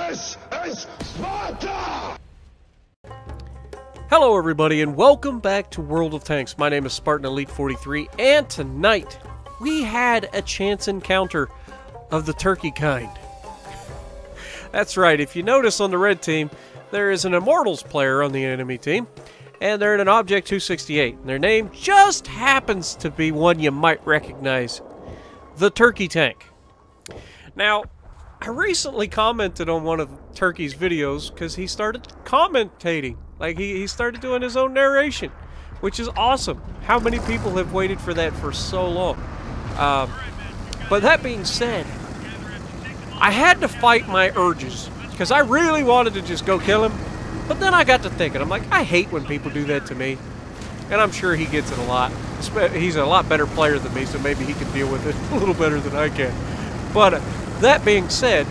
This is Sparta! Hello everybody and welcome back to World of Tanks. My name is Spartan Elite 43 and tonight we had a chance encounter of the turkey kind. That's right, if you notice on the red team, there is an Immortals player on the enemy team and they're in an Object 268. And their name just happens to be one you might recognize, the Turkey Tank. Now, I recently commented on one of Turkey's videos because he started commentating. Like, he started doing his own narration, which is awesome. How many people have waited for that for so long? But that being said, I had to fight my urges because I really wanted to just go kill him. But then I got to thinking, I'm like, I hate when people do that to me. And I'm sure he gets it a lot. He's a lot better player than me, so maybe he can deal with it a little better than I can. But that being said,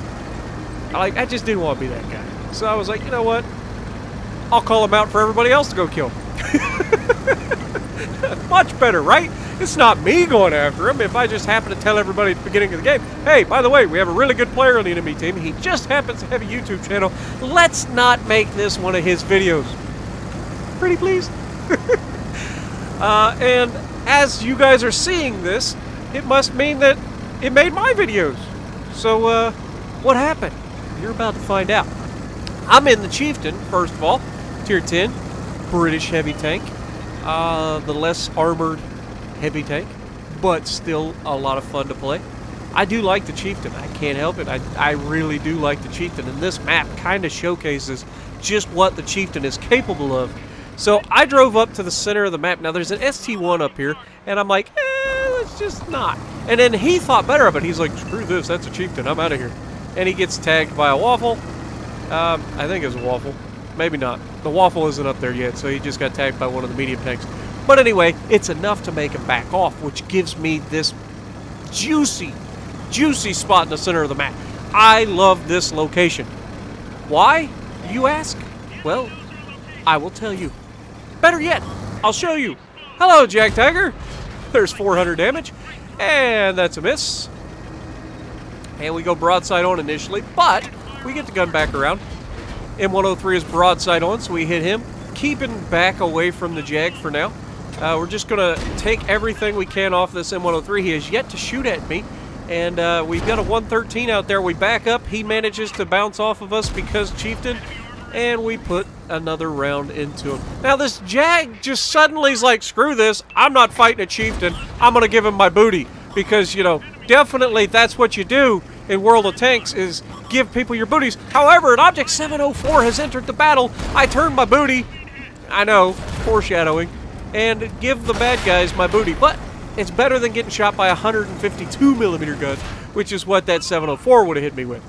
I just didn't want to be that guy. So I was like, you know what? I'll call him out for everybody else to go kill. Much better, right? It's not me going after him if I just happen to tell everybody at the beginning of the game, hey, by the way, we have a really good player on the enemy team. He just happens to have a YouTube channel. Let's not make this one of his videos. Pretty please? And as you guys are seeing this, it must mean that it made my videos. So, what happened? You're about to find out. I'm in the Chieftain, first of all. Tier 10, British heavy tank. The less armored heavy tank, but still a lot of fun to play. I do like the Chieftain. I can't help it. I really do like the Chieftain, and this map kind of showcases just what the Chieftain is capable of. So I drove up to the center of the map. Now there's an ST1 up here, and I'm like, let's just not. And then he thought better of it. He's like, screw this, that's a Chieftain, I'm out of here. And he gets tagged by a Waffle. I think it was a Waffle. Maybe not. The Waffle isn't up there yet, so he just got tagged by one of the medium tanks. But anyway, it's enough to make him back off, which gives me this juicy, juicy spot in the center of the map. I love this location. Why, you ask? Well, I will tell you. Better yet, I'll show you. Hello, Jagdtiger. There's 400 damage, and that's a miss. And we go broadside on initially, but we get the gun back around. M103 is broadside on, so we hit him. Keeping back away from the Jag for now. We're just going to take everything we can off this M103. He has yet to shoot at me. And we've got a 113 out there. We back up. He manages to bounce off of us because Chieftain. And we put another round into him. Now this Jag just suddenly is like, screw this. I'm not fighting a Chieftain. I'm going to give him my booty. Because, you know, definitely that's what you do in World of Tanks is give people your booties. However, an Object 704 has entered the battle. I turn my booty, I know, foreshadowing, and give the bad guys my booty. But it's better than getting shot by a 152mm gun, which is what that 704 would have hit me with.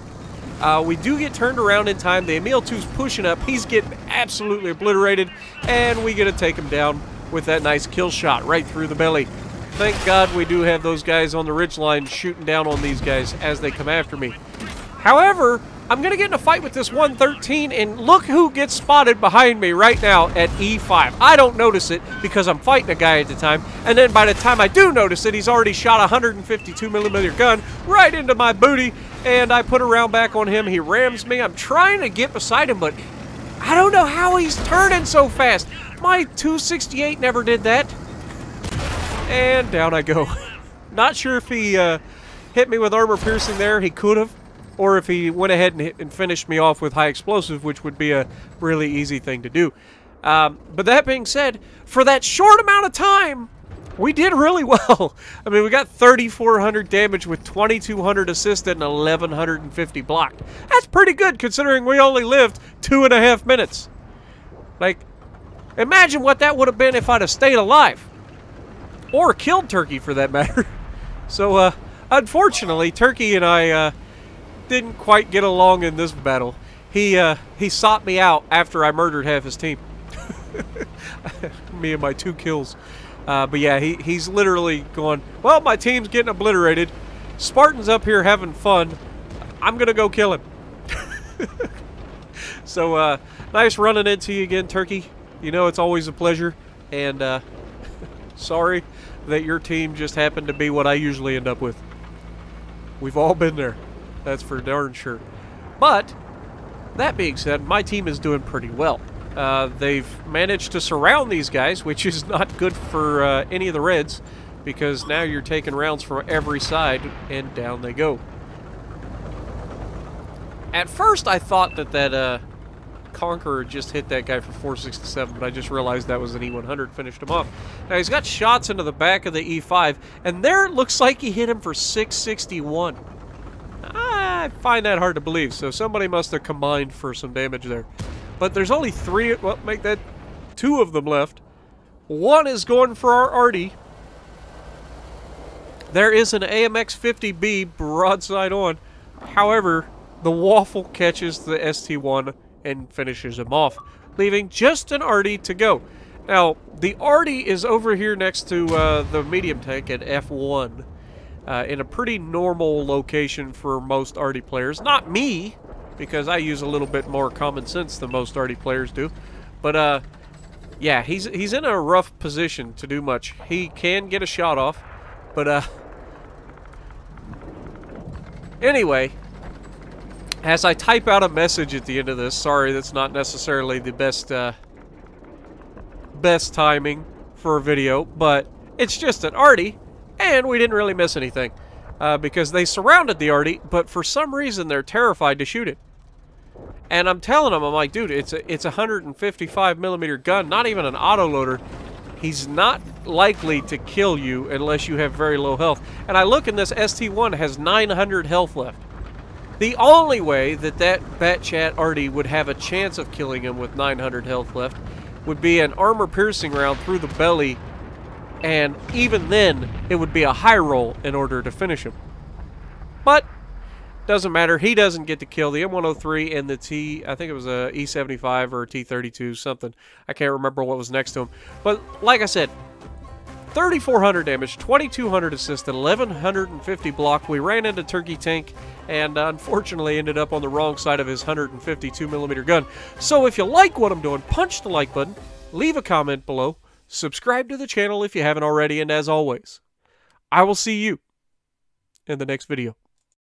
We do get turned around in time. The Emil 2's pushing up. He's getting absolutely obliterated, and we get to take him down with that nice kill shot right through the belly. Thank God we do have those guys on the ridgeline shooting down on these guys as they come after me. However, I'm going to get in a fight with this 113, and look who gets spotted behind me right now at E5. I don't notice it because I'm fighting a guy at the time, and then by the time I do notice it, he's already shot a 152mm gun right into my booty, and I put a round back on him. He rams me. I'm trying to get beside him, but I don't know how he's turning so fast. My 268 never did that. And down I go. Not sure if he hit me with armor piercing there. He could have. Or if he went ahead and finished me off with high explosive, which would be a really easy thing to do. But that being said, for that short amount of time, we did really well. I mean, we got 3,400 damage with 2,200 assisted and 1,150 blocked. That's pretty good considering we only lived 2.5 minutes. Like, imagine what that would have been if I'd have stayed alive. Or killed Turkey, for that matter. So, unfortunately, Turkey and I didn't quite get along in this battle. He sought me out after I murdered half his team. Me and my 2 kills. But yeah, he's literally going, well, my team's getting obliterated. Spartan's up here having fun. I'm going to go kill him. So, nice running into you again, Turkey. You know, it's always a pleasure. And, sorry that your team just happened to be what I usually end up with. We've all been there. That's for darn sure. But that being said, my team is doing pretty well. They've managed to surround these guys, which is not good for any of the Reds, because now you're taking rounds from every side, and down they go. At first, I thought that Conqueror just hit that guy for 467, but I just realized that was an E100, finished him off. Now, he's got shots into the back of the E5, and there it looks like he hit him for 661. I find that hard to believe, so somebody must have combined for some damage there. But there's only three, well, make that two of them left. One is going for our Artie. There is an AMX 50B broadside on. However, the Waffle catches the ST1 and finishes him off, leaving just an Artie to go. Now, the Artie is over here next to the medium tank at F1, in a pretty normal location for most Artie players. Not me, because I use a little bit more common sense than most Artie players do. But, yeah, he's in a rough position to do much. He can get a shot off, but, anyway, as I type out a message at the end of this, sorry, that's not necessarily the best, best timing for a video, but it's just an Artie, and we didn't really miss anything, because they surrounded the Artie, but for some reason they're terrified to shoot it. And I'm telling them, I'm like, dude, it's a 155mm gun, not even an autoloader. He's not likely to kill you unless you have very low health. And I look, and this ST1 has 900 health left. The only way that Batchat Artie would have a chance of killing him with 900 health left would be an armor-piercing round through the belly, and even then, it would be a high roll in order to finish him. But doesn't matter. He doesn't get to kill the M103 and the T, I think it was a E75 or a T32, something. I can't remember what was next to him. But like I said, 3,400 damage, 2,200 assist, 1,150 block. We ran into Turkey Tank and unfortunately ended up on the wrong side of his 152mm gun. So if you like what I'm doing, punch the like button, leave a comment below, subscribe to the channel if you haven't already, and as always, I will see you in the next video.